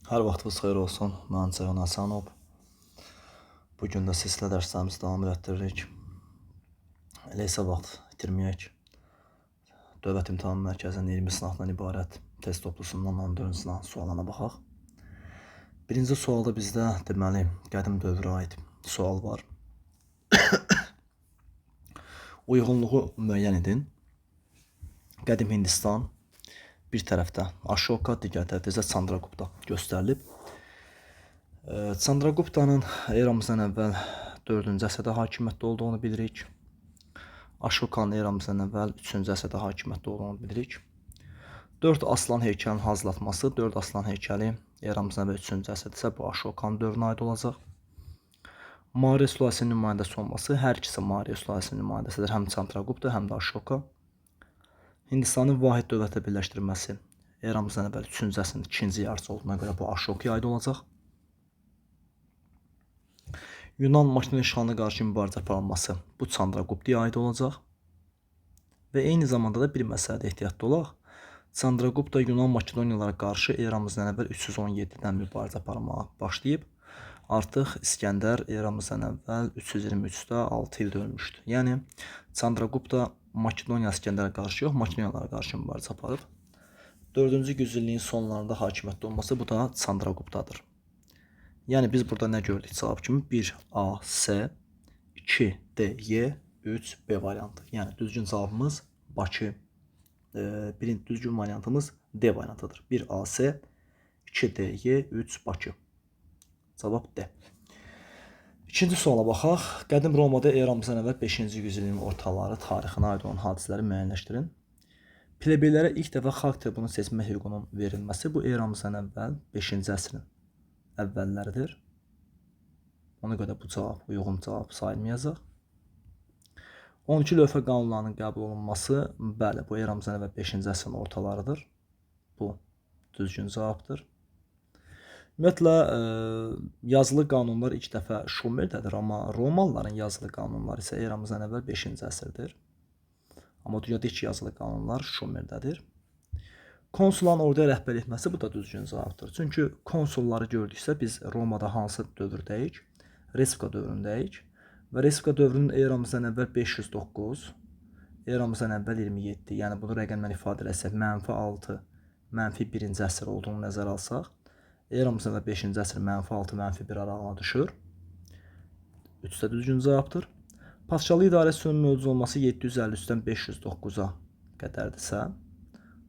Hər vaxtınız xeyir olsun. Mən Ceyhun Həsənov. Bugün də sizlə dərslərimizi davam etdiririk. Elə isə vaxt itirməyək. Dövlət İmtahan Mərkəzinin 20 sınaqdan ibarət test toplusundan 14 sınav sualına baxaq. Birinci sualda bizdə deməli qədim dövrə aid sual var. Uyğunluğu müəyyən edin. Qədim Hindistan bir tərəfdə Ashoka, digər tərəfdə isə Chandragupta göstərilib. Chandraguptanın eramızdan əvvəl 4-cü əsrdə hakimiyyətdə olduğunu bilirik. Ashokanın eramızdan əvvəl 3-cü əsrdə hakimiyyətdə olduğunu bilirik. 4 aslan heykəlinin hazırlatması, 4 aslan heykəli eramızdan əvvəl 3-cü əsrdə isə bu Ashokanın dövrünə aid olacaq. Maurya sülaləsinin nümayəndəsi olması, hər ikisi Maurya sülaləsinin nümayəndəsidir, həm Chandragupta, həm də Ashoka. Hindistanın vahid dövlətə birləşdirilməsi eramızdan əvvəl 3-cü əsrin ikinci yarısı olduğuna görə bu Ashokaya aid olacaq. Yunan Makedoniya işğalına qarşı mübarizə aparılması bu Chandraguptaya aid olacaq. Və eyni zamanda da bir məsələdə ehtiyatlı olaq. Chandragupta Yunan Makedoniyalara qarşı eramızdan əvvəl 317-dən mübarizə aparmağa başlayıb. Artıq İskəndər eramızdan əvvəl 323-də 6 ildə ölmüşdü. Yəni Chandragupta Makedoniya İskəndərə qarşı yox, Makedoniyalara qarşı mübarizə aparıb. 4-cü yüzilliyin sonlarında hakimiyyətdə olması bu da Chandraguptadır. Yəni biz burada nə gördük cavab kimi? 1A-S, 2D-Y, 3B variantı. Yəni düzgün cavabımız Bakı. Birinci düzgün variantımız D variantıdır. 1A-S, 2D-Y, 3 Bakı. Cavab D. İkinci suala baxaq. Qədim Romada eramızdan əvvəl 5-ci yüzilliyin ortaları tarixinə aid olan hadisələri müəyyənləşdirin. Plebeylərə ilk dəfə xalq tribunu seçmə hüququnun verilməsi bu eramızdan əvvəl 5-ci əsrin əvvəlləridir. Ona görə bu cavab uyğun cavab sayılmayacaq. 12 lövhə qanunlarının qəbul olunması, bəli, bu eramızdan əvvəl 5-ci əsrin ortalarıdır. Bu düzgün cavabdır. Ümumiyyətlə, yazılı qanunlar ilk dəfə Şumerdədir, amma Romalıların yazılı qanunları isə eramızdan əvvəl 5-ci əsrdir. Amma dünyada ilk yazılı qanunlar Şumerdədir. Konsulların orduya rəhbərlik etməsi bu da düzgün cavabdır. Çünki konsulları gördüksə biz Romada hansı dövrdəyik? Respublika dövründəyik. Və Respublika dövrünün eramızdan əvvəl 509, eramızdan əvvəl 27. Yəni bunu rəqəmlə ifadə etsək, -6, -1-ci əsr olduğunu nəzərə alsaq, eramızdan əvvəl 5-ci əsr -6, -1 aralığına düşür. 3 də düzgün cavabdır. Padşahlıq idarəsinin mövcud olması 753-dən 509-a qədərdirsə,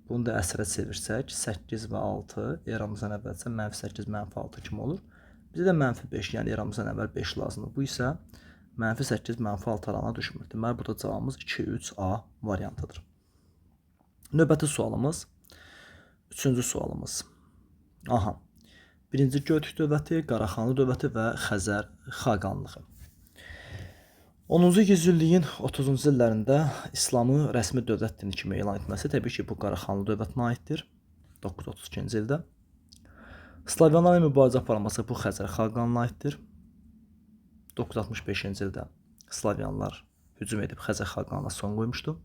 bunu da əsrə çevirsək, 8 və 6 eramızdan əvvəl isə -8, -6 kimi olur. Bizə də -5, yəni eramızdan əvvəl 5 lazımdır. Bu isə -8, -6 aralığına düşmür. Deməli, burada cavabımız 2-3A variantıdır. Növbəti sualımız, 3-cü sualımız. Aha. Birinci Göytük dövləti, Qaraxanlı dövləti və Xəzər xaqanlığı. 10-cu yüzilliyin 30-cu illərində İslamı rəsmi dövlət dini kimi elan etməsi təbii ki, bu Qaraxanlı dövlətinə aiddir. 932-ci ildə. Slavyanlarla mübarizə aparılması bu Xəzər xaqanlığına aiddir. 965-ci ildə Slavyanlar hücum edib Xəzər xaqanlığına son qoymuşdu.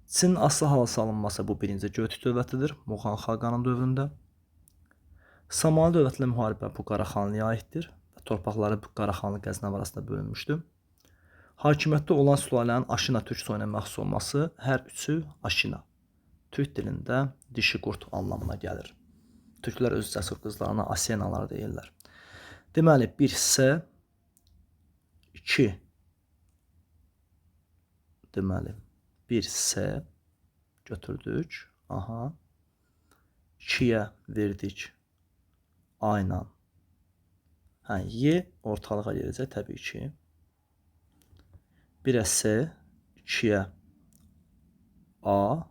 Çinin asılı hala salınması bu birinci Göytük dövlətidir, Muğan xaqanın dövründə. Samani dövlətlə müharibə bu Qaraxanlıya aiddir və torpaqları bu Qaraxanlı Qəznəv arasında bölünmüşdü. Hakimiyyətdə olan sülalənin Aşina türk soyuna məxsus olması, hər üçü Aşina. Türk dilində dişi qurd anlamına gəlir. Türklər öz cəsur qızlarına Asenalar deyirlər. Deməli, 1S, 2, deməli, 1S götürdük, aha, 2-yə verdik A ilə, Y ortalığa gələcək təbii ki. 1-ə S, 2-yə A,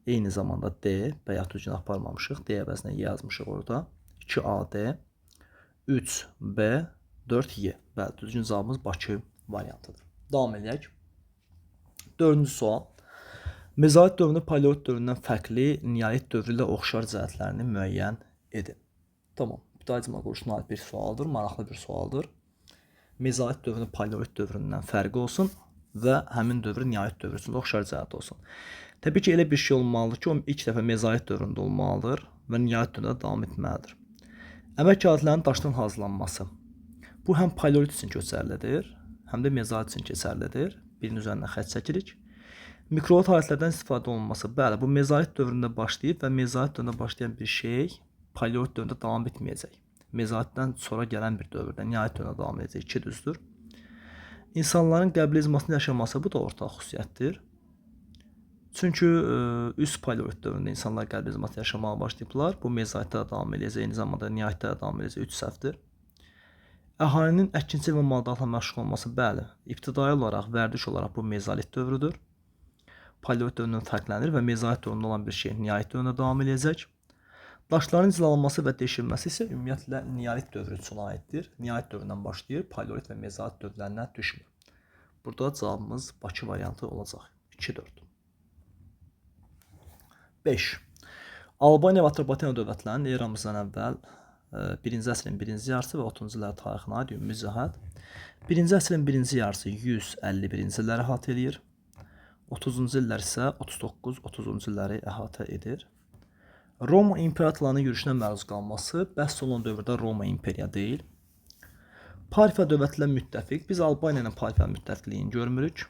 eyni zamanda D, bəyət düzgün aparmamışıq, D əvəzinə yazmışıq orada. 2AD, 3B, 4Y. Bəli, düzgün cavabımız Bakı variantıdır. Davam edək. 4-cü sual. Mezolit dövrünü Paleolit dövründən fərqli, Neolit dövrü ilə oxşar cəhətlərini müəyyən edin. Tamam, mütəmadi quruluşuna aid bir sualdır, maraqlı bir sualdır. Mezolit dövrünü Paleolit dövründən fərqi olsun və həmin dövrü Neolit dövrü üçün oxşar cəhət olsun. Təbii ki, elə bir şey olmalıdır ki, o ilk dəfə Mezolit dövründə olmalıdır. və nihayət dövründə davam etməlidir. Əmək alətlərinin daşdan hazırlanması. Bu həm paleolit üçün keçərlidir, həm də mezolit üçün keçərlidir. Birinin üzərindən xətt çəkirik. Mikrolit alətlərdən istifadə olunması. Bəli, bu mezolit dövründə başlayıb və mezolit dövründə başlayan bir şey paleolit dövründə davam etməyəcək. Mezolitdən sonra gələn bir dövrdə, nihayət dövründə davam edəcək. 2 düzdür. İnsanların qəbili izmasında yaşaması bu da ortaq xüsusiyyətdir. Çünki üst paleolit dövründə insanlar qəbili izmasında yaşamağa başlayıblar. Bu mezolitdə də davam edəcək, eyni zamanda nihayətdə də davam edəcək. 3 səhvdir. Əhalinin əkinçilik və maldarlıqla məşğul olması, bəli, ibtidai olaraq, vərdiş olaraq bu mezolit dövrüdür. Paleolit dövründən fərqlənir və mezolit dövründə olan bir şey nihayət dövründə davam edəcək. Daşların cilalanması və deşilməsi isə ümumiyyətlə neolit dövrü üçün aiddir. Nihayət dövründən başlayır, paleolit və mezolit dövrlərinə düşmür. Burada cavabımız Bakı variantı olacaq. 2-4. 5. Albaniya və Atropatena dövlətlərinin eramızdan əvvəl 1-ci əsrin 1-ci yarısı və 30-cu illər tarixinə aid ümumi cəhət. 1-ci əsrin 1-ci yarısı 151-ci illəri əhatə edir. 30-cu illər isə 39-30-cu illəri əhatə edir. Roma imperatorlarının yürüşünə məruz qalması bəhs olunan dövrdə Roma imperiya deyil. Parfiya dövlətlə müttəfiq. Biz Albaniya ilə Parfiya müttəfiqliyini görmürük.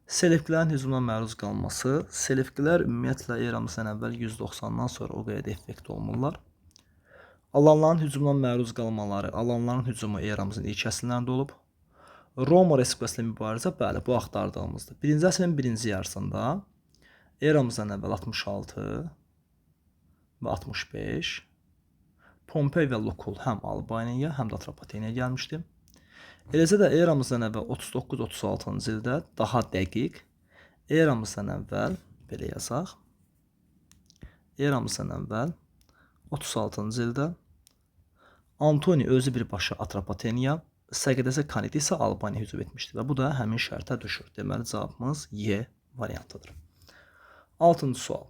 Selevkilərin hücumuna məruz qalması. Selevkilər ümumiyyətlə eramızdan əvvəl 190-dan sonra o qədər effekt olmurlar. Alanların hücumuna məruz qalmaları, Alanların hücumu eramızın ilk əsrlərində olub. Roma Respublikası ilə mübarizə, bəli, bu axtardığımızdır. 1-ci əsrin 1-ci yarısında eramızdan əvvəl 66 və 65 Pompey və Lukul həm Albaniyaya, həm də Atropatenaya gəlmişdi. Eləcə də eramızdan əvvəl 39-36-cı ildə daha dəqiq, eramızdan əvvəl, belə yazaq, eramızdan əvvəl 36-cı ildə Antoni özü birbaşa Atropatenaya, Səqədəsə Kaniti isə Albaniya hücum etmişdi və bu da həmin şərtə düşür. Deməli, cavabımız Y variantıdır. 6-cı sual.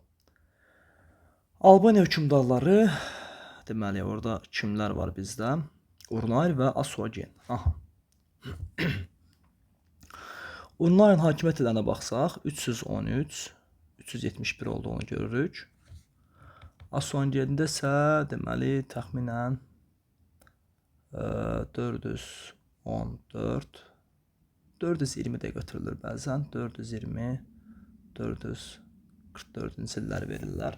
Albaniya hökümdarları, deməli, orada kimlər var bizdə? Urnayer və Asuagen. Aha. Urnayerin hakimiyyət illərinə baxsaq, 313, 371 olduğunu görürük. Asuagen'də isə, deməli, təxminən 414, 420 də götürülür bəzən, 420, 444-cü illəri verirlər.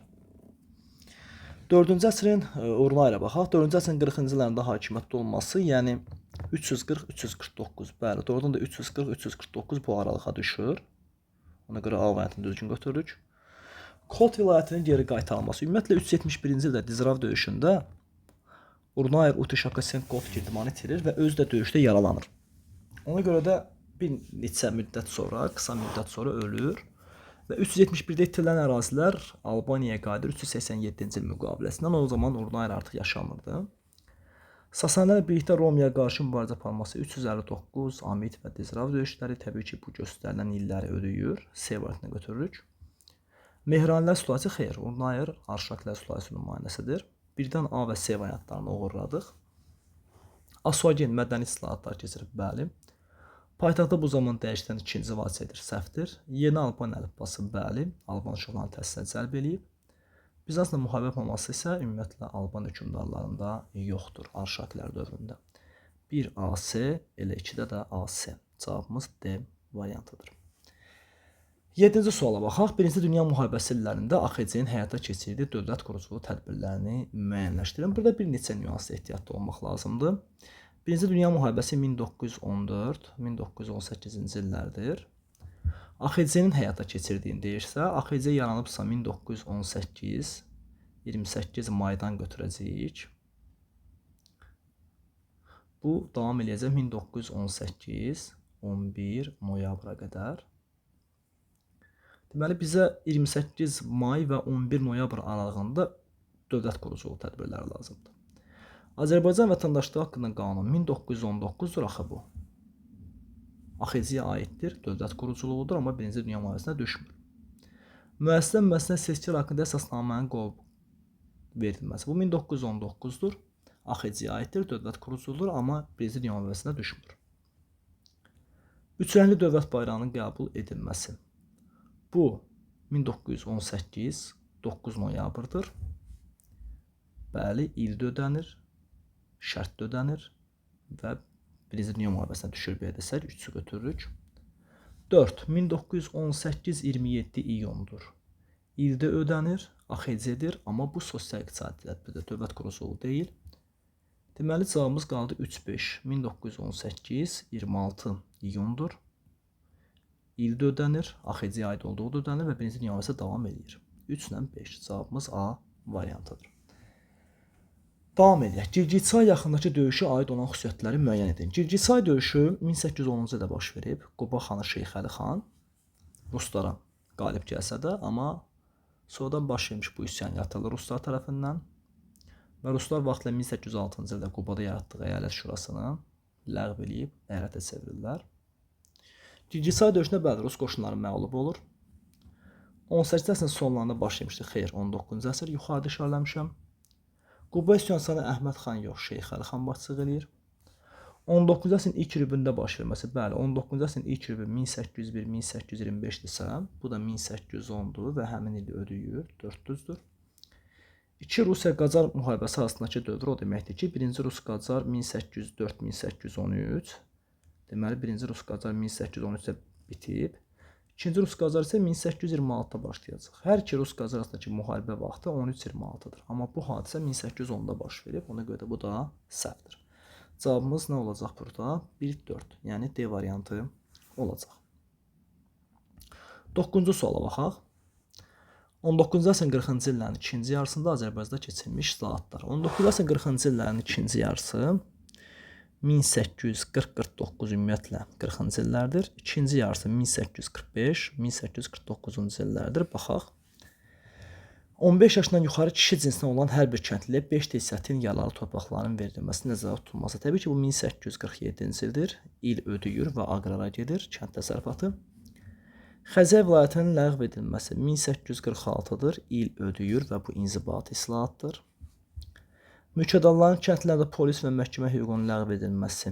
4-cü əsrin Urnayerə baxaq. 4-cü əsrin 40-cı illərində hakimiyyətdə olması, yəni 340-349, bəli, doğrudan da 340-349 bu aralığa düşür. Ona görə A variantını düzgün götürürük. Kot vilayətinin geri qaytarılması. Ümumiyyətlə 371-ci ildə Dizrav döyüşündə Urnayer Utishakasenkov girdimanı itirir və özü də döyüşdə yaralanır. Ona görə də bir neçə müddət sonra, qısa müddət sonra ölür və 371-də itirilən ərazilər Albaniyaya qayıdır 387-ci il müqaviləsindən. O zaman Urnayer artıq yaşamırdı. Sasanilər birlikdə Romaya qarşı mübarizə aparması 359, Amit və Dizrav döyüşləri təbii ki, bu göstərilən illəri ödəyir. C variantına götürürük. Mehranilər sülaləsi xeyr, Urnayer Arşaklər sülaləsinin nümayəndəsidir. Birdən A və C variantlarını uğurladıq. Asuagen mədəni islahatlar keçirib, bəli. Paytaxtda bu zaman dəyişdən ikinci vəsidir, səhvdir. Yeni Alban əlifbası, bəli, Alban şoğlanı təhsilə cəlb eləyib. Bizansla müharibə olması isə ümumiyyətlə Alban hökümdarlarında yoxdur Arşaklər dövründə. 1 AC, elə 2-də də AC. Cavabımız D variantıdır. 7-ci suala baxaq. 1-ci Dünya müharibəsi illərində AXC-nin həyata keçirdiyi dövlət quruculuğu tədbirlərini müəyyənləşdirin. Burada bir neçə nüansda ehtiyatlı olmaq lazımdır. 1-ci Dünya müharibəsi 1914-1918-ci illərdir. AXC-nin həyata keçirdiyini deyirsə, AXC yaranıbsa 1918, 28 maydan götürəcəyik. Bu davam edəcək 1918, 11 noyabra qədər. Deməli, bizə 28 may və 11 noyabr aralığında dövlət quruculuğu tədbirləri lazımdır. Azərbaycan vətəndaşlığı haqqında qanun 1919-dur axı bu. AXC-yə aiddir, dövlət quruculuğudur, amma 1-ci Dünya müharibəsinə düşmür. Müəssisə seçkiler haqqında əsasnamənin verilməsi. Bu 1919-dur, AXC-yə aiddir, dövlət quruculuğudur, amma 1-ci Dünya müharibəsinə düşmür. Üç rəngli dövlət bayrağının qəbul edilməsi. Bu 1918, 9 noyabrdır. Bəli, ildə ödənir, şərtdə ödənir və Birinci Dünya müharibəsinə düşür belə desək, 3-ü götürürük. 4. 1918-27 iyundur. İldə ödənir, AXC-dir, amma bu sosial-iqtisadi tədbirdir, dövlət quruluşu deyil. Deməli, cavabımız qaldı 3-5. 1918-26 iyundur. İldə ödənir, AXC-yə aid olduğu da ödənir və Birinci Dünya müharibəsi davam edir. 3 ilə 5. Cavabımız A variantıdır. Davam edək. Girgizçay yaxındakı döyüşə aid olan xüsusiyyətləri müəyyən edin. Girgizçay döyüşü 1810-cu ildə baş verib. Quba xanı Şeyx Əli xan ruslara qalib gəlsə də, amma sonradan baş vermiş bu üsyan yatırılır ruslar tərəfindən və ruslar vaxtla 1806-cı ildə Qubada yaratdığı əyalət şurasını ləğv edib əyalətə çevirirlər. Girgizçay döyüşündə bəli rus qoşunları məğlub olur. 18-ci əsrin sonlarında baş vermişdi. Xeyr, 19-cu əsr yuxarıda işarələmişəm. Quba üsyançılarına Əhməd xan yox, Şeyx Əli xan başçılıq eləyir. 19-cu əsrin ilk rübündə baş verməsi, bəli, 19-cu əsrin ilk rübü 1801-1825-dirsə, bu da 1810-dur və həmin ili ödəyir, 400-dür. İki Rusiya-Qacar müharibəsi arasındakı dövr o deməkdir ki, birinci Rus-Qacar 1804-1813, deməli, birinci Rus-Qacar 1813-də bitib, İkinci Rus-Qacar isə 1826-da başlayacaq. Hər iki Rus-Qacar arasındakı müharibə vaxtı 13-26-dır. Amma bu hadisə 1810-da baş verib, ona görə də bu da səhvdir. Cavabımız nə olacaq burada? 1-4, yəni D variantı olacaq. 9-cu suala baxaq. 19-cu əsrin 40-cı illərin ikinci yarısında Azərbaycanda keçirilmiş islahatlar. 19-cu əsrin 40-cı illərin ikinci yarısı 1840-49 ümumiyyətlə 40-cı illərdir. İkinci yarısı 1845-1849-cu illərdir. Baxaq. 15 yaşından yuxarı kişi cinsinə olan hər bir kəndliyə 5% yararlı torpaqların verilməsi nəzərdə tutulması. Təbii ki, bu 1847-ci ildir. İl ödəyir və aqrara gedir, kənd təsərrüfatı. Xəzər vilayətinin ləğv edilməsi 1846-dır. İl ödəyir və bu inzibati islahatdır. Mülkədarların kəndlərdə polis və məhkəmə hüququnun ləğv edilməsi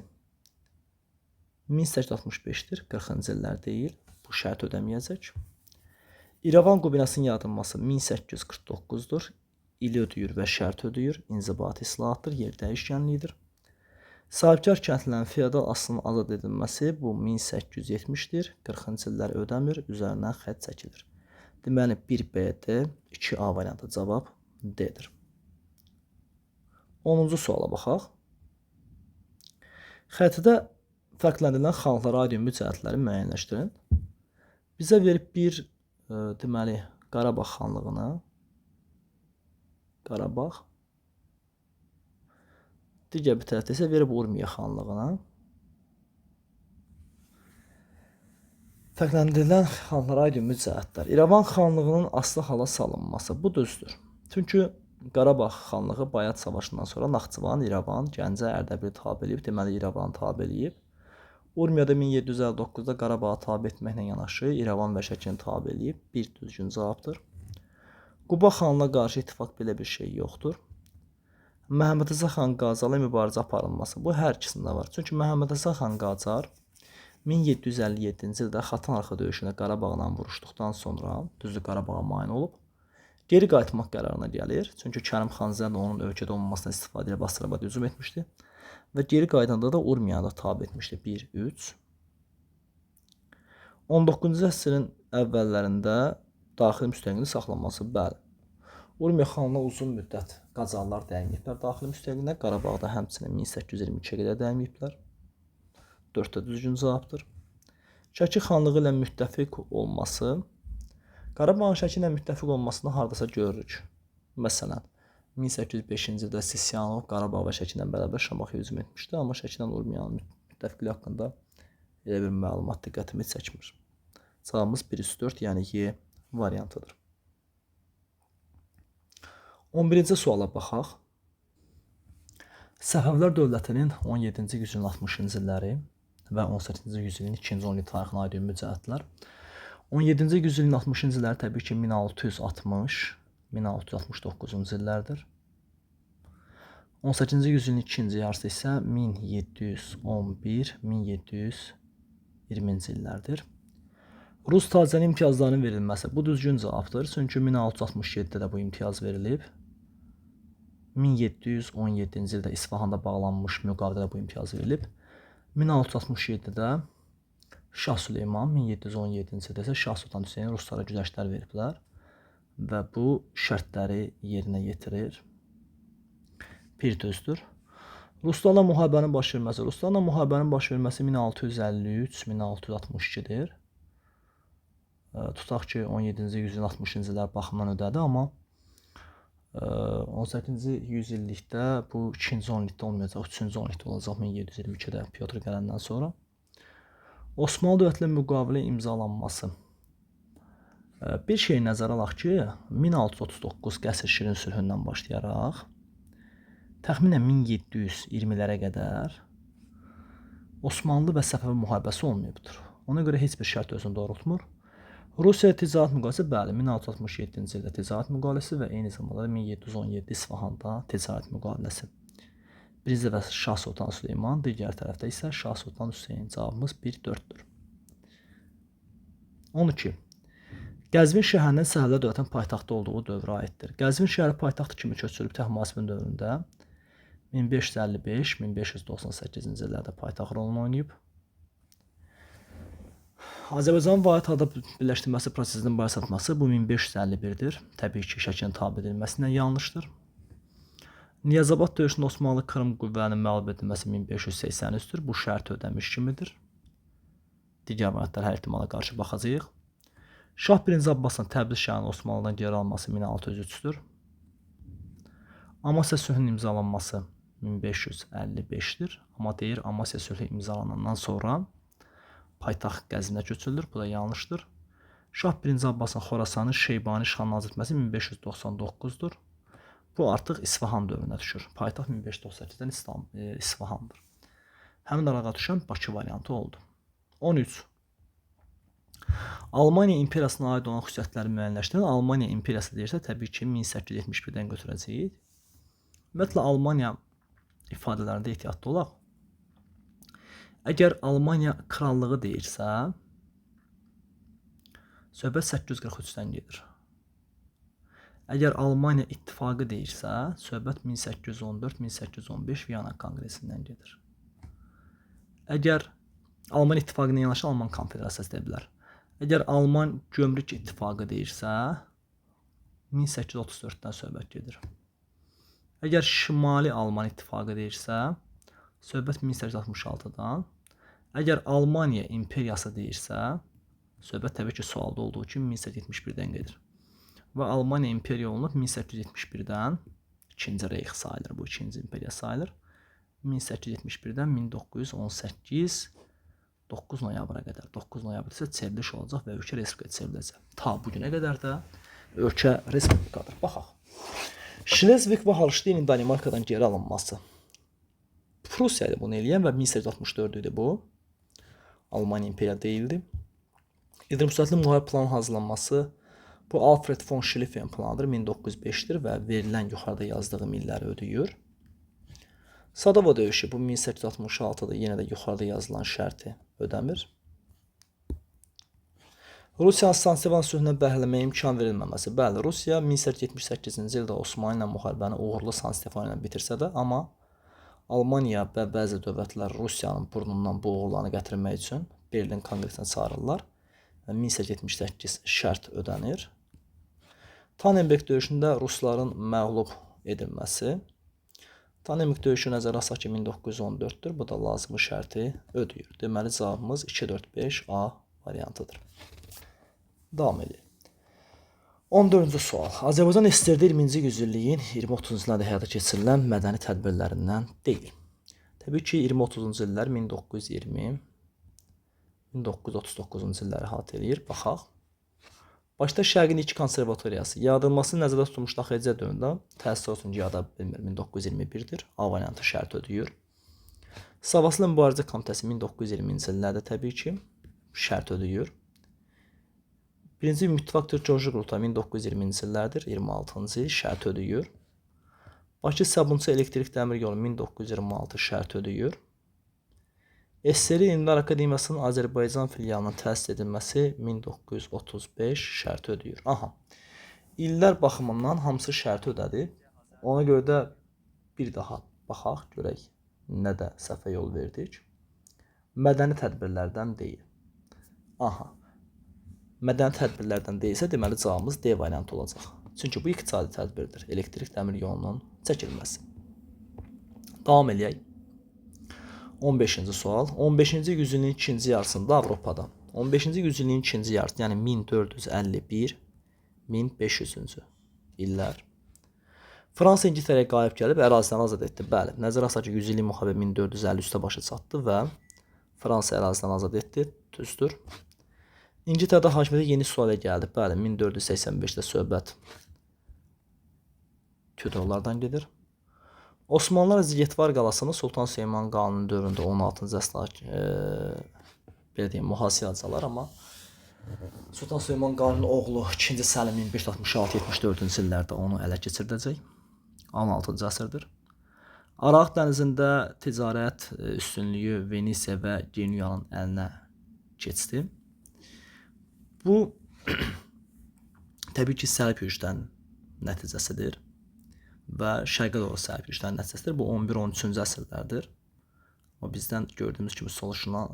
1865-dir. 40-cı illər deyil. Bu şərt ödəməyəcək. İrəvan qubinasının yaradılması 1849-dur. İli ödəyir və şərt ödəyir. İnzibati islahatdır. Yer dəyişkənliyidir. Sahibkar kəndlərin feodal aslının azad edilməsi bu 1870-dir. 40-cı illər ödəmir. Üzərindən xətt çəkilir. Deməli 1B, D, 2A variantı cavab D-dir. 10-cu suala baxaq. Xəritədə fərqləndirilən xanlıqlara aid ümumi cəhətləri müəyyənləşdirin. Bizə verib bir deməli Qarabağ xanlığını. Qarabağ. Digər bir tərəfdə isə verib Urmiya xanlığını. Fərqləndirilən xanlıqlara aid ümumi cəhətlər. İrəvan xanlığının asılı hala salınması. Bu düzdür. Çünki Qarabağ xanlığı Bayat savaşından sonra Naxçıvan, İrəvan, Gəncə, Ərdəbili tabe eləyib, deməli İrəvanı tabe eləyib. Urmiyada 1759-da Qarabağı tabe etməklə yanaşı İrəvan və Şəkini tabe eləyib. Bir düzgün cavabdır. Quba xanına qarşı ittifaq belə bir şey yoxdur. Məhəmməd Həsən xan Qacarla mübarizə aparılması. Bu hər ikisində var. Çünki Məhəmməd Həsən xan Qacar 1757-ci ildə Xatanarxa döyüşündə Qarabağla vuruşduqdan sonra düzdür Qarabağa mane olub. Geri qayıtmaq qərarına gəlir. Çünki Kərim xan Zənd onun ölkədə olmamasına istifadə ilə Basrabad hücum etmişdi. Və geri qayıdanda da Urmiyada tabe etmişdi. 1-3. 19-cu əsrin əvvəllərində daxili müstəqillik saxlanması. Bəli. Urmiya xanlığı uzun müddət Qacarlar dəyməyiblər daxili müstəqilliyə. Qarabağda həmçinin 1822-yə qədər dəyməyiblər. 4-də düzgün cavabdır. Şəki xanlığı ilə müttəfiq olması. Qarabağın Şəki ilə müttəfiq olmasını hardasa görürük. Məsələn, 1805-ci ildə Sisyanov Qarabağ və Şəki ilə bərabər Şamaxıya hücum etmişdi, amma Şəki ilə Urmiyanın müttəfiqliyi haqqında elə bir məlumat diqqətimi çəkmir. Cavabımız 1-4, yəni Y variantıdır. 11-ci suala baxaq. Səfəvilər dövlətinin 17-ci yüzilin 60-cı illəri və 18-ci yüzilin 2-ci 10 il tarixinə aid ümumi cəhətlər. 17-ci yüzilin 60-cı illəri təbii ki 1660-1669-cu illərdir. 18-ci yüzilin ikinci yarısı isə 1711-1720-ci illərdir. Rus tacirinin imtiyazlarının verilməsi. Bu düzgün cavabdır. Çünki 1667-də də bu imtiyaz verilib. 1717-ci ildə İsfahanda bağlanmış müqavilədə bu imtiyaz verilib. 1667-də Şah Süleyman, 1717-ci ildə isə Şah Sultan Hüseyn ruslara güzəştlər veriblər və bu şərtləri yerinə yetirir. Bir düzdür. Ruslarla müharibənin baş verməsi. Ruslarla müharibənin baş verməsi 1653-1662-dir. Tutaq ki, 17-ci yüzilin 60-cı illər baxımdan ödədi, amma 18-ci yüzillikdə bu 2-ci 10-likdə olmayacaq, 3-cü 10-likdə olacaq 1722-də Pyotr gələndən sonra. Osmanlı dövləti ilə müqavilə imzalanması. Bir şey nəzərə alaq ki, 1639 qəsr Şirin sülhündən başlayaraq təxminən 1720-lərə qədər Osmanlı və Səfəvi müharibəsi olmayıbdır. Ona görə heç bir şərt özünü doğrultmur. Rusiya ticarət müqaviləsi, bəli, 1667-ci ildə ticarət müqaviləsi və eyni zamanda 1717 İsfahanda ticarət müqaviləsi. Birinci dəfə Şah Sultan Süleyman, digər tərəfdə isə Şah Sultan Hüseyn. Cavabımız 1-4-dür. 12. Qəzvin şəhərinin Səfəvilər dövlətinin paytaxtı olduğu dövrə aiddir. Qəzvin şəhəri paytaxtı kimi köçürülüb Təhmasibin dövründə 1555-1598-ci illərdə paytaxt rolunu oynayıb. Azərbaycanın vahid halda birləşdirilməsi prosesinin başlatması bu 1551-dir. Təbii ki, şəklin tabe edilməsindən yanlışdır. Niyazabad döyüşündə Osmanlı Krım qüvvələrinin məğlub edilməsi 1583-dür. Bu şərt ödəmiş kimidir. Digər variantlar hər ehtimala qarşı baxacağıq. Şah 1-ci Abbasın Təbriz şəhərinin Osmanlıdan geri alması 1603-dür. Amasya sülhünün imzalanması 1555-dir. Amma deyir, Amasya sülhü imzalanandan sonra paytaxt Qəzvinə köçürülür. Bu da yanlışdır. Şah 1-ci Abbasın Xorasanı Şeybani şahına azad etməsi 1599-dur. Bu artıq İsfahan dövrünə düşür. Paytaxt 1598-dən İsfahandır. Həmin arağa düşən Bakı variantı oldu. 13. Almaniya imperiyasına aid olan xüsusiyyətləri müəyyənləşdirin. Almaniya imperiyası deyirsə, təbii ki, 1871-dən götürəcəyik. Ümumiyyətlə, Almaniya ifadələrində ehtiyatlı olaq. Əgər Almaniya krallığı deyirsə, söhbət 843-dən gedir. Əgər Almaniya ittifaqı deyirsə, söhbət 1814-1815 Viyana konqresindən gedir. Əgər Alman ittifaqına yanaşı Alman konfederasiyası deyə bilər. Əgər Alman gömrük ittifaqı deyirsə, 1834-dən söhbət gedir. Əgər Şimali Alman ittifaqı deyirsə, söhbət 1866-dan. Əgər Almaniya imperiyası deyirsə, söhbət təbii ki, sualda olduğu kimi 1871-dən gedir. Və Almaniya imperiya olunub 1871-dən, ikinci reyx sayılır, bu ikinci imperiya sayılır. 1871-dən 1918 9 noyabra qədər. 9 noyabr isə çevriliş olacaq və ölkə respublikaya çevriləcək. Ta bugünə qədər də ölkə respublikadır. Baxaq. Şlesvig və Holstein Danimarkadan geri alınması. Prusiya ilə bunu eləyən və 1864 idi bu. Almaniya imperiya deyildi. İdrim Müstəqillik müharibə planının hazırlanması bu Alfred von Schlieffen planıdır. 1905-dir və verilən yuxarıda yazdığım illəri ödəyir. Sadova döyüşü bu 1866-dır. Yenə də yuxarıda yazılan şərti ödəmir. Rusiyanın San Stevan sülhünə bəhrələməyə imkan verilməməsi. Bəli, Rusiya 1878-ci ildə Osmanlı ilə müharibəni uğurlu San Stefan ilə bitirsə də, amma Almaniya və bəzi dövlətlər Rusiyanın burnundan bu uğurlarını gətirmək üçün Berlin konqresinə çağırırlar və 1878 şərt ödənir. Tannenberg döyüşündə Rusların məğlub edilməsi. Tannenberg döyüşü nəzərə alsaq ki, 1914-dür. Bu da lazımı şərti ödəyir. Deməli, cavabımız 2-4-5 A variantıdır. Davam edir. 14-cü sual. Azərbaycan SSR-də 20-ci yüzilliyin 20-30-cu illərdə həyata keçirilən mədəni tədbirlərindən deyil. Təbii ki, 20-30-cu illər 1920-1939-cu illəri əhatə eləyir. Baxaq. Başda Şərqin ilk konservatoriyası yaradılması nəzərdə tutulmuş daxiləcə dövründə təsir olsun ki, yada bilmir 1921-dir. A variantı şərt ödəyir. Savaslı mübarizə komitəsi 1920-ci illərdə təbii ki, şərt ödəyir. Birinci müttifaq Türk Geoloji Qurultayı 1920-ci illərdir, 26-cı il şərt ödəyir. Bakı Sabunçu Elektrik Dəmir Yolu 1926 şərt ödəyir. SSR İlmlər Akademiyasının Azərbaycan filialının təsis edilməsi 1935 şərt ödəyir. Aha, illər baxımından hamısı şərt ödədi. Ona görə də Bir daha baxaq, görək nədə səhvə yol verdik. Mədəni tədbirlərdən deyil. Aha. Mədəni tədbirlərdən deyilsə, deməli cavabımız D variantı olacaq. Çünki bu iqtisadi tədbirdir. Elektrik dəmir yolunun çəkilməsi. Davam eləyək. 15-ci sual. 15-ci yüzilliyin ikinci yarısında Avropada 15-ci yüzilliyin ikinci yarısı, yəni 1451-1500-cü illər Fransa İngiltərəyə qalib gəlib ərazidən azad etdi. Bəli, nəzərə alsaq ki, 100 illik müharibə 1453-də başa çatdı və Fransa ərazidən azad etdi. Düzdür. İngiltərədə hakimiyyətə yeni Sualiyə gəldi. Bəli, 1485-də söhbət Tüdorlardan gedir. Osmanlılar Zigetvar qalasını Sultan Süleyman Qanunun dövründə 16-cı əsrdə mühasirə alacaqlar, amma Sultan Süleyman Qanunun oğlu 2-ci Səlim 1566-74-cü illərdə onu ələ keçirdəcək. 16-cı əsrdir. Araq dənizində ticarət üstünlüyü Venesiya və Genuyanın əlinə keçdi. Bu təbii ki, sərb yürüşdən nəticəsidir və şərqə doğru sərb yürüşdən nəticəsidir. Bu 11-13-cü əsrlərdir. O bizdən gördüyümüz kimi soruşulan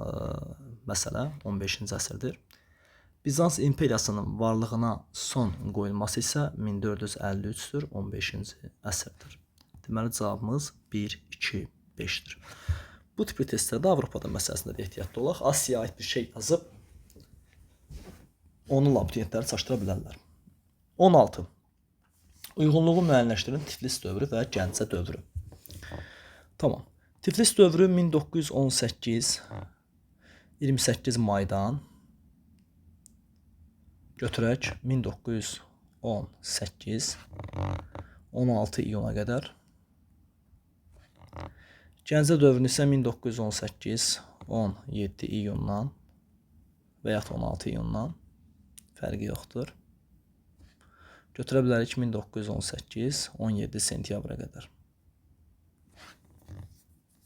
məsələ 15-ci əsrdir. Bizans imperiyasının varlığına son qoyulması isə 1453-dür, 15-ci əsrdir. Deməli cavabımız 1, 2, 5-dir. Bu tipli testlərdə Avropada məsələsində də ehtiyatlı olaq. Asiyaya aid bir şey yazıb onunla abituriyentləri çaşdıra bilərlər. 16. Uyğunluğu müəyyənləşdirin Tiflis dövrü və Gəncə dövrü. Tamam. Tiflis dövrü 1918 28 maydan götürək 1918 16 iyuna qədər. Gəncə dövrünü isə 1918 17 iyundan və ya 16 iyundan fərqi yoxdur. Götürə bilərik 1918 17 sentyabra qədər.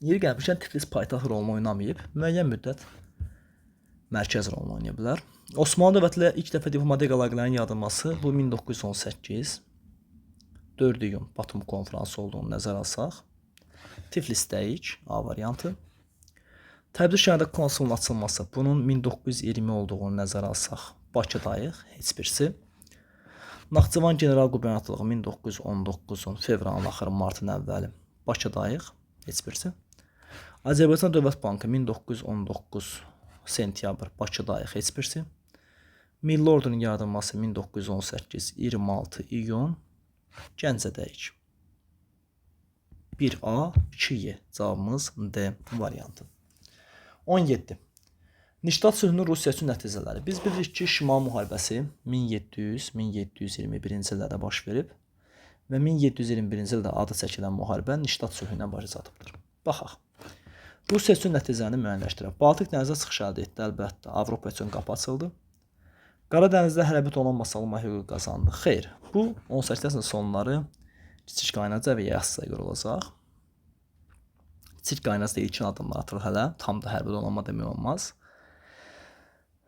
Yeri gəlmişkən Tiflis paytaxt rolunu oynamayıb, müəyyən müddət mərkəz rolunu oynaya bilər. Osmanlı dövləti ilə ilk dəfə diplomatik əlaqələrin yaradılması bu 1918 4 iyun Batum konfransı olduğunu nəzərə alsaq. Tiflisdəyik, A variantı. Təbriz şəhərində konsulun açılması, bunun 1920 olduğunu nəzərə alsaq. Bakıdayıq, heç birisi. Naxçıvan general qubernatorluğu 1919-un fevralın axırı, martın əvvəli. Bakıdayıq, heç birisi. Azərbaycan Dövlət Bankı 1919 sentyabr, Bakıdayıq, heç birisi. Milli ordunun yaradılması 1918 26 iyun, Gəncədəyik. 1A, 2Y. Cavabımız D variantı. 17. Niştat sülhünün Rusiya üçün nəticələri. Biz bilirik ki, Şimal müharibəsi 1700-1721-ci illərdə baş verib və 1721-ci ildə adı çəkilən müharibə Niştat sülhünə başa çatıbdır. Baxaq. Rusiya üçün nəticəni müəyyənləşdirək. Baltik dənizə çıxış əldə etdi, əlbəttə. Avropa üçün qapı açıldı. Qara dənizdə hərbi donanma salma hüququ qazandı. Xeyr, bu 18-ci əsrin sonları Kiçik Qaynaca və Yassıya görə olacaq. Kiçik Qaynaca ilkin adımlar atılır hələ, tam da hərbi donanma demək olmaz.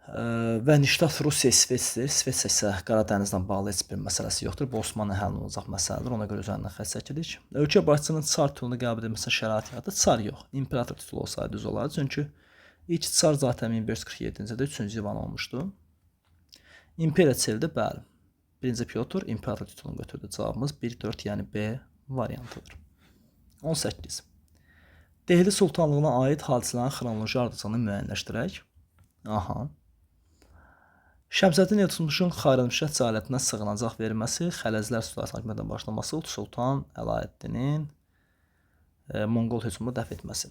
Və Niştat Rusiya İsveçdir. İsveç isə Qara dənizlə bağlı heç bir məsələsi yoxdur. Bu Osmanlı həll olacaq məsələdir. Ona görə üzərindən xətt çəkirik. Ölkə başçısının çar titulunu qəbul edilməsinə şərait yaratdı. Çar yox, imperator titulu olsaydı düz olardı. Çünki ilk çar zaten 1547-ci ildə 3-cü Ivan olmuşdu. İmperiya çevrildi, bəli. 1-ci Pyotr imperator titulunu götürdü. Cavabımız 1-4, yəni B variantıdır. 18. Dehli Sultanlığına aid hadisələrin xronoloji ardıcılığını müəyyənləşdirək. Aha. Şəmsəddin Eltutmuşun Xarəmşah cəlalətinə sığınacaq verilməsi, Xələzlər sülaləsinin hakimiyyətə başlaması, Sultan Əlaəddinin Monqol hücumunu dəf etməsi.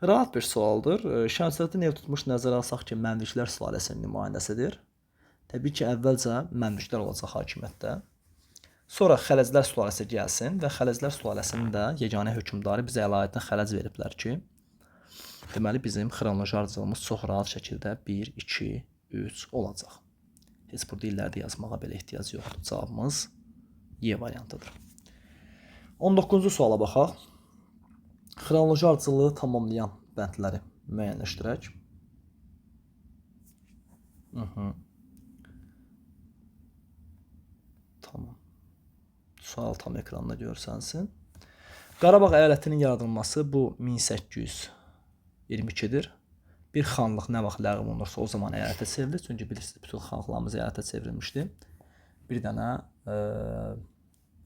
Rahat bir sualdır. Şəmsəddin Eltutmuş nəzərə alsaq ki, Məmlüklər sülaləsinin nümayəndəsidir. Təbii ki, əvvəlcə Məmlüklər olacaq hakimiyyətdə. Sonra Xələzlər sülaləsi gəlsin və Xələzlər sülaləsinin də yeganə hökmdarı bizə Əlaəddin xələc veriblər ki, deməli bizim xronoloji ardıcılığımız çox rahat şəkildə 1, 2, 3 olacaq. Heç burada illərdə yazmağa belə ehtiyac yoxdur. Cavabımız Y variantıdır. 19-cu suala baxaq. Xronoloji ardıcılığı tamamlayan bəndləri müəyyənləşdirək. Tamam. Sual tam ekranda görsənsin. Qarabağ əyalətinin yaradılması bu 1822-dir. Bir xanlıq nə vaxt ləğv olunursa o zaman əyalətə çevrilir. Çünki bilirsiniz bütün xanlıqlarımız əyalətə çevrilmişdi. Bir dənə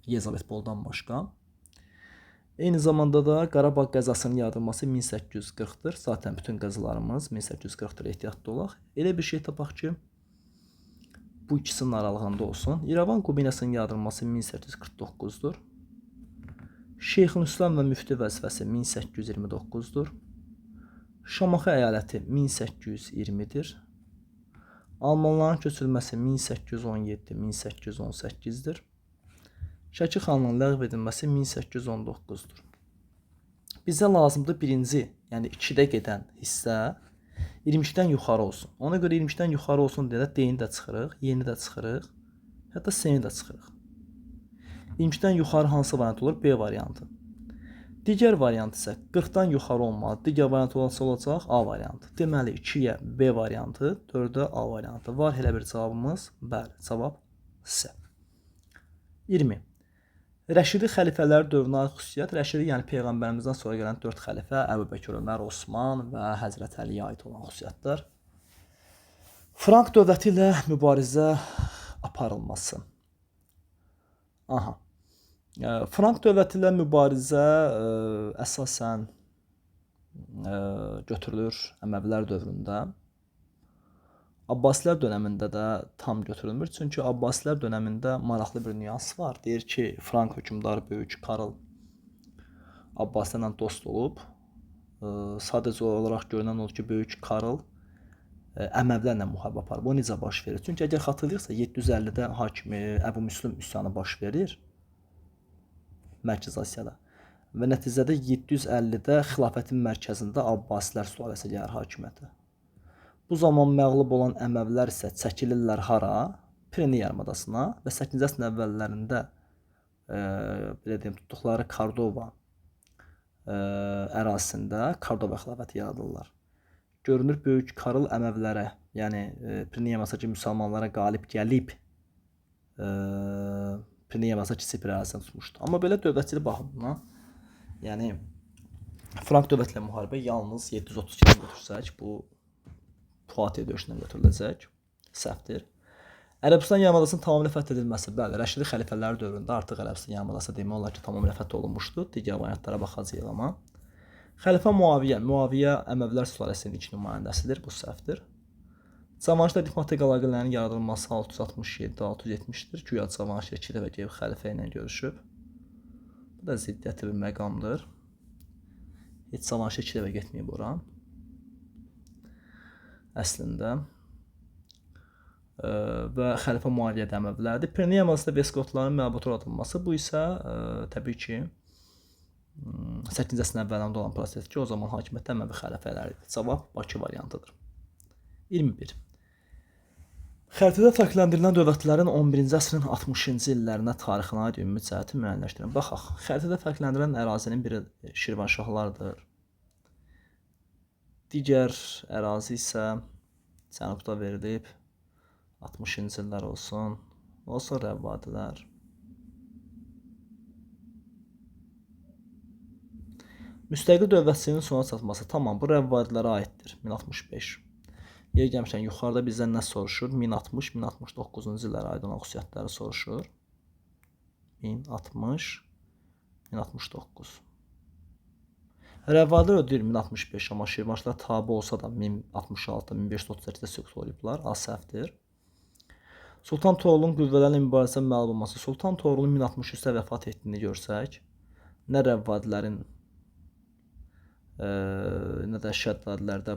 Yezavitboldan başqa. Eyni zamanda da Qarabağ qəzasının yaradılması 1840-dır. Zaten bütün qəzalarımız 1840-dır, ehtiyatlı olaq. Elə bir şey tapaq ki, bu ikisinin aralığında olsun. İrəvan qubinəsinin yaradılması 1849-dur. Şeyxülislam və müftü vəzifəsi 1829-dur. Şamaxı əyaləti 1820-dir. Almanların köçürülməsi 1817-1818-dir. Şəki xanlığının ləğv edilməsi 1819-dur. Bizə lazımdır birinci, yəni 2-də gedən hissə 22-dən yuxarı olsun. Ona görə 22-dən yuxarı olsun deyə D-ni də çıxırıq, Y-ni də çıxırıq, hətta S-ni də çıxırıq. 22-dən yuxarı hansı variant olur? B variantı. Digər variant isə 40-dan yuxarı olmalı. Digər variant olacaq A variantı. Deməli 2-yə B variantı, 4-ə A variantı var. Elə bir cavabımız, bəli, cavab C. 20. Rəşidi xəlifələr dövrünə aid xüsusiyyət. Rəşidi, yəni Peyğəmbərimizdən sonra gələn 4 xəlifə, Əbu Bəkir, Ömər, Osman və Həzrət Əliyə aid olan xüsusiyyətlər. Frank dövləti ilə mübarizə aparılması. Aha. Frank dövləti ilə mübarizə əsasən götürülür Əməvilər dövründə. Abbasilər dönəmində də tam götürülmür. Çünki Abbasilər dönəmində maraqlı bir nüans var. Deyir ki, Frank hökmdarı böyük Karl Abbaslərlə dost olub. Sadəcə olaraq görünən olur ki, böyük Karl Əməvlərlə müharibə aparıb. Bu necə baş verir? Çünki əgər xatırlayırsa 750-də hakimi Əbu Müslim üsyanı baş verir Mərkəzi Asiyada. Və nəticədə 750-də xilafətin mərkəzində Abbasilər sülaləsi gəlir hakimiyyətə. Bu zaman məğlub olan Əməvlər isə çəkilirlər hara? Pirene yarımadasına və 8-ci əsrin əvvəllərində belə deyim, tutduqları Kordova ərazisində Kordova xilafəti yaradırlar. Görünür böyük Karl Əməvlərə, yəni Pirene yarımadasındakı müsəlmanlara qalib gəlib Pirene yarımadasına kiçik bir ərazisini tutmuşdu. Amma belə dövlətçilik baxımından, yəni Frank dövləti ilə müharibə yalnız 732-dən götürsək, bu Fuatiyə döyüşündən götürüləcək. Səhvdir. Ərəbistan yarımadasının tamamilə fəth edilməsi. Bəli, Rəşidi xəlifələr dövründə artıq Ərəbistan yarımadası demək olar ki, tamamilə fəth olunmuşdu. Digər variantlara baxacağıq amma. Xəlifə Muaviyyə. Muaviyyə Əməvilər sülaləsinin ilk nümayəndəsidir. Bu səhvdir. Cavanşirlə diplomatik əlaqələrin yaradılması 667-670-dir. Güya Cavanşir 2 dəfə gəlib xəlifə ilə görüşüb. Bu da ziddiyyətli bir məqamdır. Heç Cavanşir 2 dəfə getməyib ora. Əslində və xəlifə Muaviyyə də Əməvilərdir. Pirene yarımadasında Veskotların məbud atılması, bu isə təbii ki 8-ci əsrin əvvəllərində olan prosesdir ki, o zaman hakimiyyətdə Əməvi xəlifələri idi. Cavab Bakı variantıdır. 21. Xəritədə fərqləndirilən dövlətlərin 11-ci əsrin 60-cı illərinə tarixinə aid ümumi cəhəti müəyyənləşdirin. Baxaq, xəritədə fərqləndirilən ərazinin biri Şirvanşahlardır. Digər ərazi isə cənubda verilib 60-cı illər olsun. Olsa Rəvvadilər. Müstəqil dövlətçiliyin sona çatması. Tamam, bu Rəvvadilərə aiddir. 1065. Yer gəlmişən yuxarıda bizdən nə soruşur? 1060-1069-cu illərə aid olan xüsusiyyətləri soruşur. 1060-1069. Rəvvadilər ödəyir 1065, amma Şirvanşahlar tabe olsa da 1066-1538-də süqut olublar. A səhvdir. Sultan Toğrulun qüvvələrlə mübarizədə məğlub olması. Sultan Toğrulun 1063-də vəfat etdiyini görsək, nə Rəvvadilərin nə də Şəddadilərdə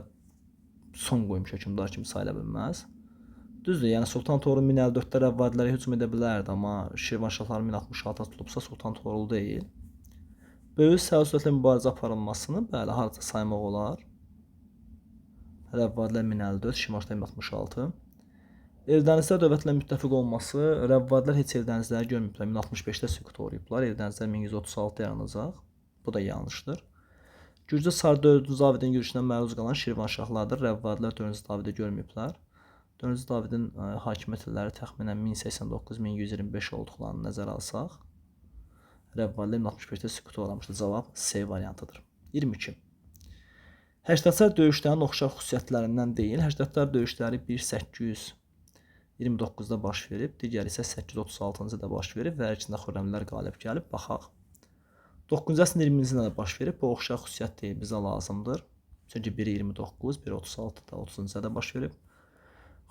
son qoymuş hökmdar kimi sayıla bilməz. Düzdür, yəni Sultan Toğrul 1054-də Rəvvadilərə hücum edə bilərdi, amma Şirvanşahların 1066-da tutulubsa Sultan Toğrul deyil. Böyük Səlcuqlarla mübarizə aparılmasını bəli, harca saymaq olar. Rəvvadilər 1054, Şirvanşahlar 1066. Eldənizlər dövlətlə müttəfiq olması, Rəvvadilər heç Eldənizləri görməyiblər. 1065-də süqut olublar. Eldənizlər 1136-da yaranacaq. Bu da yanlışdır. Gürcü Çar 4-cü Davidin yürüşünə məruz qalan Şirvanşahlardır. Rəvvadilər 4-cü Davidi görməyiblər. 4-cü Davidin hakimiyyət illəri təxminən 1089-1125 olduqlarını nəzərə alsaq, Rəvvalilər 65-də süquta uğramışdı. Cavab C variantıdır. 22. Həştatlar döyüşlərinin oxşar xüsusiyyətlərindən deyil. Həştatlar döyüşləri 1829-da baş verib, digəri isə 836-cı ildə baş verib və hər ikisində xürrəmlər qalib gəlib. Baxaq. 9-cu əsrin 20-ci ildə baş verib. Bu oxşar xüsusiyyət deyil, bizə lazımdır. Çünki biri 29, biri 36-da, 30-cu ildə baş verib.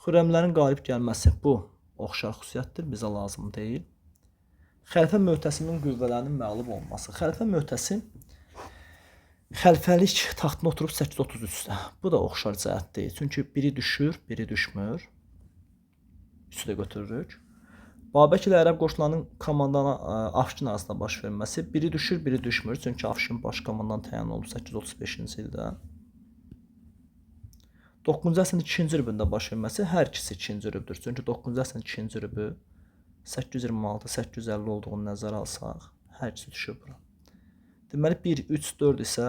Xürrəmlərin qalib gəlməsi bu oxşar xüsusiyyətdir, bizə lazım deyil. Xəlifə möhtəsimin qüvvələrinin məğlub olması. Xəlifə möhtəsim xəlifəlik taxtına oturub 833-də. Bu da oxşar cəhət deyil. Çünki biri düşür, biri düşmür. Üçü də götürürük. Babək ilə ərəb qoşunlarının komandanı Afşin arasında baş verməsi. Biri düşür, biri düşmür. Çünki Afşin baş komandan təyin olub 835-ci ildə. 9-cu əsrin 2-ci rübündə baş verməsi. Hər ikisi 2-ci rübdür. Çünki 9-cu əsrin 2-ci rübü 826-850 olduğunu nəzərə alsaq, hər ikisi düşür bura. Deməli 1, 3, 4 isə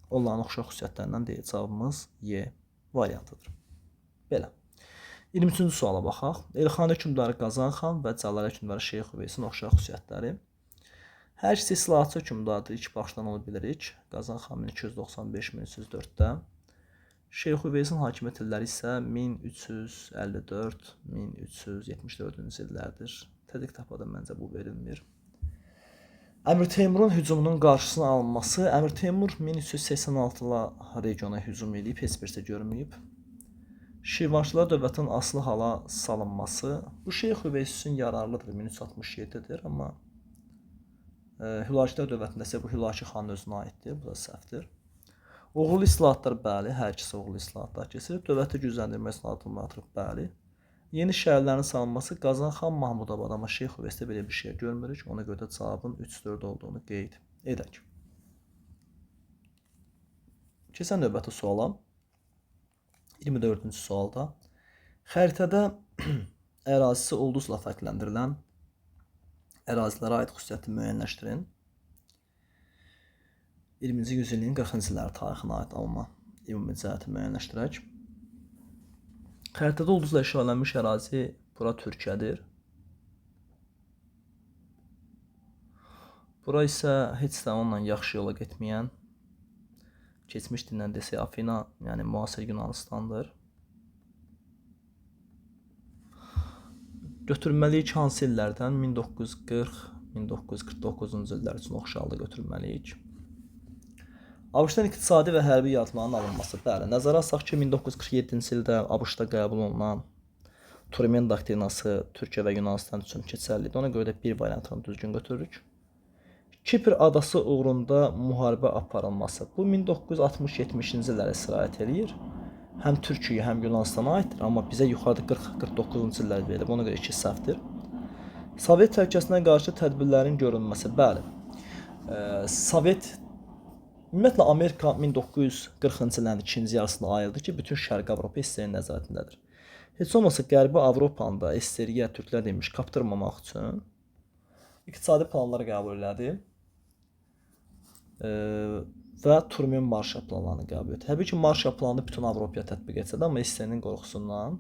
onların oxşar xüsusiyyətlərindən deyil. Cavabımız Y variantıdır. Belə. 23-cü suala baxaq. Elxani hökmdarı Qazan xan və Cəlalə hökmdarı Şeyx Üveysin oxşar xüsusiyyətləri. Hər ikisi islahatçı hökmdardır. İlk başdan onu bilirik. Qazan xan 1295-1304-də. Şeyx Üveysin hakimiyyət illəri isə 1354-1374-cü illərdir. Tədqiq tapada məncə bu verilmir. Əmir Teymurun hücumunun qarşısının alınması. Əmir Teymur 1386-la regiona hücum edib, heç birisi görməyib. Şirvanşılar dövlətinin asılı hala salınması. Bu Şeyx Üveys üçün yararlıdır, 1367-dir, amma Hülakilər dövlətində isə bu Hülaki xanın özünə aiddir, bu da səhvdir. Uğurlu islahatlar, bəli, hər ikisi uğurlu islahatlar keçirib. Dövləti gücləndirmə islahatını atırıb, bəli. Yeni şəhərlərin salınması Qazan xan Mahmudabad, amma Şeyx Üveysdə belə bir şey görmürük. Ona görə də cavabın 3-4 olduğunu qeyd edək. Keçən növbəti suala. 24-cü sualda. Xəritədə ərazisi ulduzla fərqləndirilən ərazilərə aid xüsusiyyəti müəyyənləşdirin. 20-ci yüzilliyin 40-cı illəri tarixinə aid alma ümumi cəhəti müəyyənləşdirək. Xəritədə ulduzla işarələnmiş ərazi bura Türkiyədir. Bura isə heç də onunla yaxşı yola getməyən, keçmiş dildən desək Afina, yəni müasir Yunanistandır. Götürməliyik hansı illərdən? 1940-1949-cu illər üçün oxşarlı götürməliyik. ABŞ-dan iqtisadi və hərbi yardımların alınması. Bəli, nəzərə alsaq ki, 1947-ci ildə ABŞ-da qəbul olunan Turmen doktrinası Türkiyə və Yunanistan üçün keçərlidir. Ona görə də bir variantını düzgün götürürük. Kipr adası uğrunda müharibə aparılması. Bu 1960-70-ci illərə sirayət eləyir. Həm Türkiyə, həm Yunanistana aiddir, amma bizə yuxarıda 40-49-cu illər verilib. Ona görə 2 səhvdir. Sovet təhlükəsinə qarşı tədbirlərin görülməsi. Bəli, ümumiyyətlə Amerika 1940-cı illərin ikinci yarısında ayıldı ki, bütün Şərqi Avropa SSR-in nəzarətindədir. Heç olmasa Qərbi Avropanı da SSR-yə türklər demiş kaptırmamaq üçün iqtisadi planlar qəbul elədi və Turmen Marşal planlarını qəbul etdi. Təbii ki, Marşal planını bütün Avropaya tətbiq etsədi, amma SSR-nin qorxusundan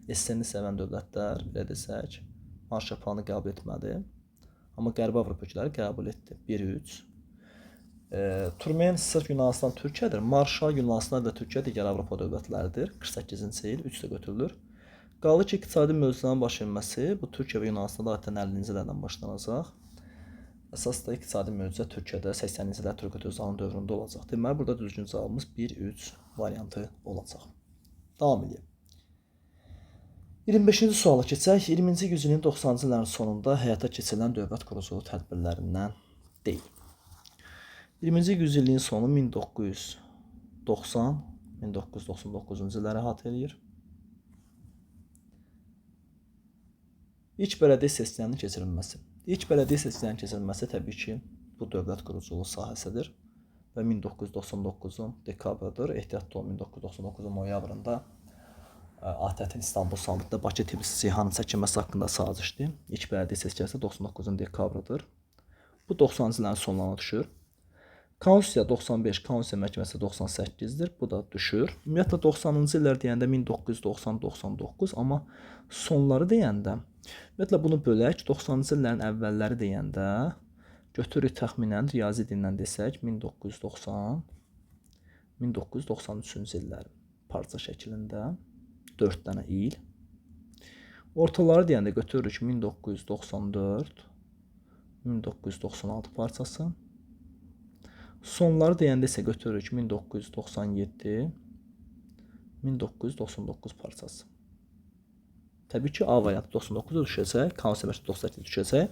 SSR-ni sevən dövlətlər, belə desək, Marşal planını qəbul etmədi. Amma Qərbi Avropa ölkələri qəbul etdi. 1-3. Turmen sırf Yunanistan Türkiyədir. Marşal Yunanistan və Türkiyə digər Avropa dövlətləridir. 48-ci il 3 də götürülür. Qaldı ki, iqtisadi mövzuların baş verməsi bu Türkiyə və Yunanistanda adətən 50-ci illərdən başlanacaq. Əsas da iqtisadi mövzuya Türkiyədə 80-ci illər Turgut Özalın dövründə olacaq. Deməli, burada düzgün cavabımız 1-3 variantı olacaq. Davam edək. 25-ci suala keçək. 20-ci yüzilliyin 90-cı illərin sonunda həyata keçirilən dövlət quruculuq tədbirlərindən deyil. 20-ci yüzilliyin sonu 1990-1999-cu illəri əhatə eləyir. İlk bələdiyyə sessiyasının keçirilməsi. İlk bələdiyyə sessiyasının keçirilməsi təbii ki, bu dövlət quruculuq sahəsidir və 1999-un dekabrıdır. Ehtiyatlı olun, 1999-un noyabrında ATƏT-in İstanbul sammitində Bakı Tbilisi Ceyhanın çəkilməsi haqqında sazişdir. İlk bələdiyyə sessiyası 99-un dekabrıdır. Bu 90-cı illərin sonlarına düşür. Konstitusiya 95, Konstitusiya məhkəməsi 98-dir. Bu da düşür. Ümumiyyətlə 90-cı illər deyəndə 1990-99, amma sonları deyəndə ümumiyyətlə bunu bölək, 90-cı illərin əvvəlləri deyəndə Götürürük təxminən riyazi dillə desək 1993-cü illərin parça şəklində 4 dənə il. Ortaları deyəndə götürürük 1994, 1996 parçası. Sonları deyəndə isə götürürük 1997, 1999 parçası. Təbii ki, A variantı 99-da düşəcək, konversiya 98-də düşəcək.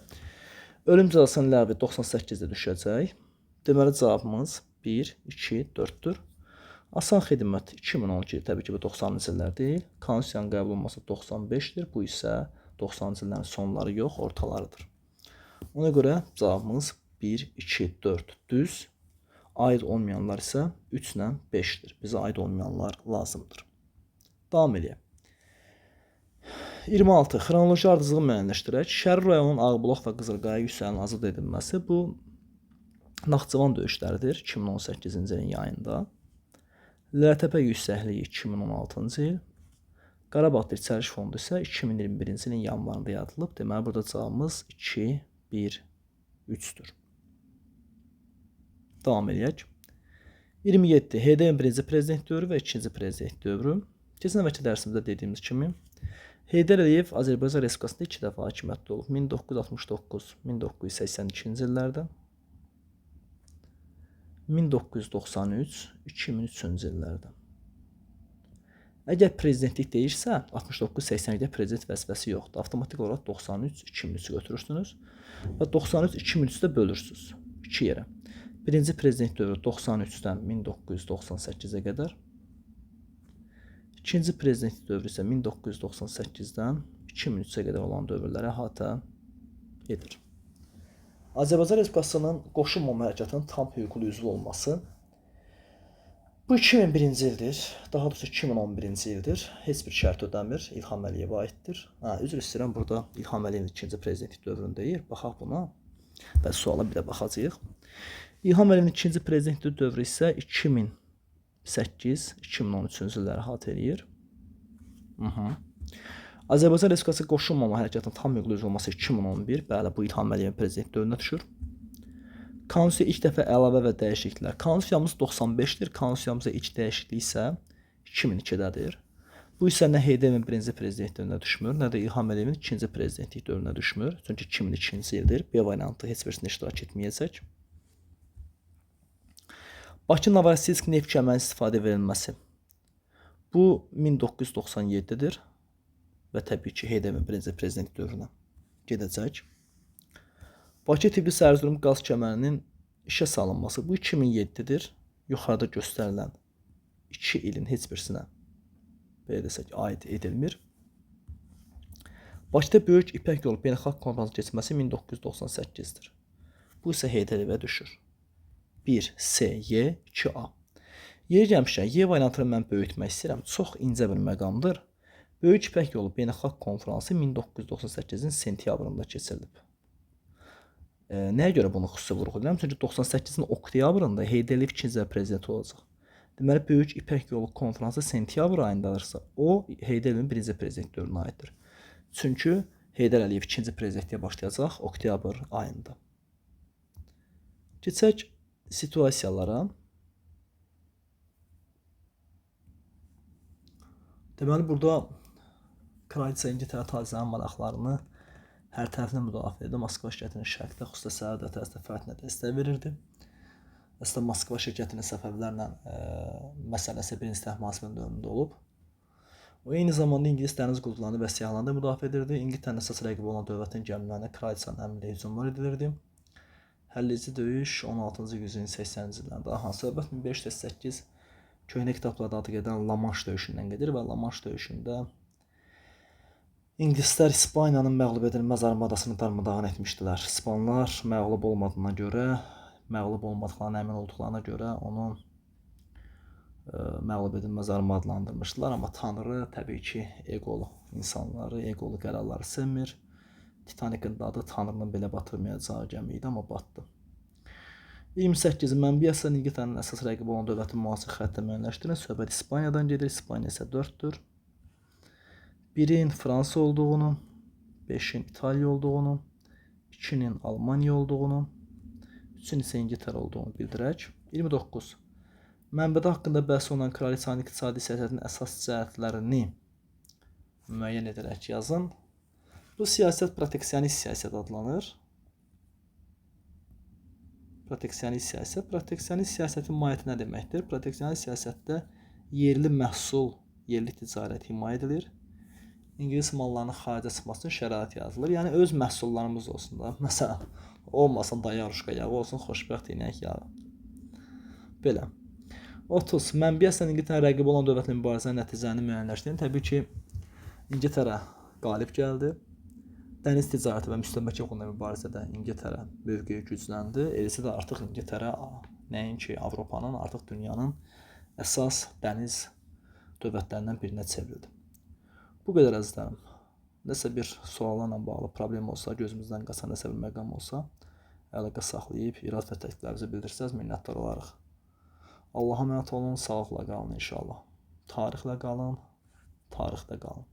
Ölüm cəzasının ləğvi 98-də düşəcək. Deməli cavabımız 1, 2, 4-dür. Asan xidmət 2012, təbii ki, bu 90-cı illər deyil. Konstitusiyanın qəbul olunması 95-dir. Bu isə 90-cı illərin sonları yox, ortalarıdır. Ona görə cavabımız 1, 2, 4 düz. Aid olmayanlar isə 3 ilə 5-dir. Bizə aid olmayanlar lazımdır. Davam edək. 26. Xronoloji ardıcılığı müəyyənləşdirək. Şərur rayonunun Ağbulaq və Qızılqaya yüksələn azad edilməsi bu Naxçıvan döyüşləridir 2018-ci ilin yayında. Lələtəpə yüksəkliyi 2016-cı il. Qarabağ Dirçəliş Fondu isə 2021-ci ilin yanvarında yaradılıb. Deməli, burada cavabımız 2, 1, 3-dür. Davam edək. 27. HDM birinci prezident dövrü və ikinci prezident dövrü. Keçən əvvəlki dərsimizdə dediyimiz kimi Heydər Əliyev Azərbaycan Respublikasında 2 dəfə hakimiyyətdə olub. 1969-1982-ci illərdə, 1993-2003-cü illərdə. Əgər prezidentlik deyirsə, 69-82-də prezident vəzifəsi yoxdur. Avtomatik olaraq 93-2003-ü götürürsünüz və 93-2003-də bölürsünüz 2 yerə. Birinci prezident dövrü 93-dən 1998-ə qədər. İkinci prezident dövrü isə 1998-dən 2003-ə qədər olan dövrlərə əhatə edir. Azərbaycan Respublikasının qoşulmama hərəkatının tam hüquqlu üzvü olması bu 2001-ci ildir, daha doğrusu 2011-ci ildir. Heç bir şərt ödəmir, İlham Əliyevə aiddir. Üzr istəyirəm, burada İlham Əliyevin ikinci prezidentlik dövrünü deyir. Baxaq buna və suala bir də baxacağıq. İlham Əliyevin ikinci prezidentlik dövrü isə 2008-2013-cü illəri əhatə eləyir. Azərbaycan Respublikası qoşulmama hərəkatının tam hüquqlu üzvü olması 2011. Bəli, bu İlham Əliyevin prezident dövrünə düşür. Konstitusiya ilk dəfə əlavə və dəyişikliklər. Konstitusiyamız 95-dir. Konstitusiyamıza ilk dəyişiklik isə 2002-dədir. Bu isə nə Heydər Əliyevin birinci prezident dövrünə düşmür, nə də İlham Əliyevin ikinci prezidentlik dövrünə düşmür. Çünki 2002-ci ildir. B variantı heç birisində iştirak etməyəcək. Bakı Novorossiysk neft kəmərinin istifadə verilməsi. Bu 1997-dir və təbii ki, Heydər Əliyevin birinci prezidentlik dövrünə gedəcək. Bakı-Tiflis Ərzurum qaz kəmərinin işə salınması bu 2007-dir. Yuxarıda göstərilən 2 ilin heç birisinə belə desək aid edilmir. Bakıda Böyük İpək Yolu beynəlxalq konfransı keçməsi 1998-dir. Bu isə Heydər Əliyevə düşür. 1 C, Y, 2 A. Yeri gəlmişkən, Y variantını mən böyütmək istəyirəm. Çox incə bir məqamdır. Böyük İpək Yolu beynəlxalq konfransı 1998-in sentyabrında keçirilib. Nəyə görə bunu xüsusi vurğulayıram? Çünki 98-in oktyabrında Heydər Əliyev ikinci prezident olacaq. Deməli, Böyük İpək Yolu konfransı sentyabr ayındadırsa, o Heydər Əliyevin birinci prezident dövrünə aiddir. Çünki Heydər Əliyev ikinci prezidentliyə başlayacaq oktyabr ayında. Keçək situasiyalara. Deməli, burada Kraliça İngiltərə tacirlərinin maraqlarını hər tərəfini müdafiə edir. Moskva şirkətinin şərqdə, xüsusilə Səudiyyə tərəfdə fərqinə dəstək verirdi. Əslində, Moskva şirkətinin Səfəvilərlə məsələsi birinci Təh mühasibəsinin dövründə olub. O, eyni zamanda İngilis dəniz quldularını və siyahılarını da müdafiə edirdi. İngiltərənin əsas rəqibi olan dövlətin gəmilərinə Kraliçanın əmrində hücumlar edilirdi. Həllici döyüş 16-cı yüzün 80-ci illərində. Söhbət 1508 köhnə kitablarda adı gedən La Manche döyüşündən gedir və La Manche döyüşündə İngilislər İspaniyanın məğlub edilməz armadasını darmadağın etmişdilər. İspanlar məğlub olmadıqlarına əmin olduqlarına görə onu məğlub edilməz arma adlandırmışdılar. Amma Tanrı təbii ki, eqolu insanları, eqolu qərarları sevmir. Titanikin adı Tanrının belə batırmayacağı gəmi idi, amma batdı. 28. Mənbəyə əsasən İngiltərənin əsas rəqibi olan dövlətin müasir xəttə müəyyənləşdirin. Söhbət İspaniyadan gedir. İspaniya isə 4-dür. 1-in Fransa olduğunu, 5-in İtaliya olduğunu, 2-nin Almaniya olduğunu, üçün isə İngiltərə olduğunu bildirək. 29. Mənbədə haqqında bəhs olunan kraliçanın iqtisadi siyasətinin əsas cəhətlərini müəyyən edərək yazın. Bu siyasət proteksionist siyasət adlanır. Proteksionist siyasətin mahiyyəti nə deməkdir? Proteksionist siyasətdə yerli məhsul, yerli ticarət himayə edilir. İngilis mallarının xaricə çıxması üçün şərait yaradılır. Yəni öz məhsullarımız olsun da. Məsələn, olmasın dayaruşqa yağı, olsun xoşbəxt inək yağı. Belə. 30. Mənbəyə əsasən İngiltərə rəqib olan dövlətlə mübarizənin nəticəni müəyyənləşdirin. Təbii ki, İngiltərə qalib gəldi. Dəniz ticarəti və müstəmləkə uğrunda mübarizədə İngiltərə mövqeyi gücləndi. Eləcə də artıq İngiltərə nəinki Avropanın, artıq dünyanın əsas dəniz dövlətlərindən birinə çevrildi. Bu qədər əzizlərim. Nəsə bir suallarla bağlı problem olsa, gözümüzdən qaçan nəsə bir məqam olsa, əlaqə saxlayıb irad və təkliflərinizi bildirsəz minnətdar olarıq. Allah'a əmanət olun, sağlıqla qalın inşallah. Tarixlə qalın, tarixdə qalın.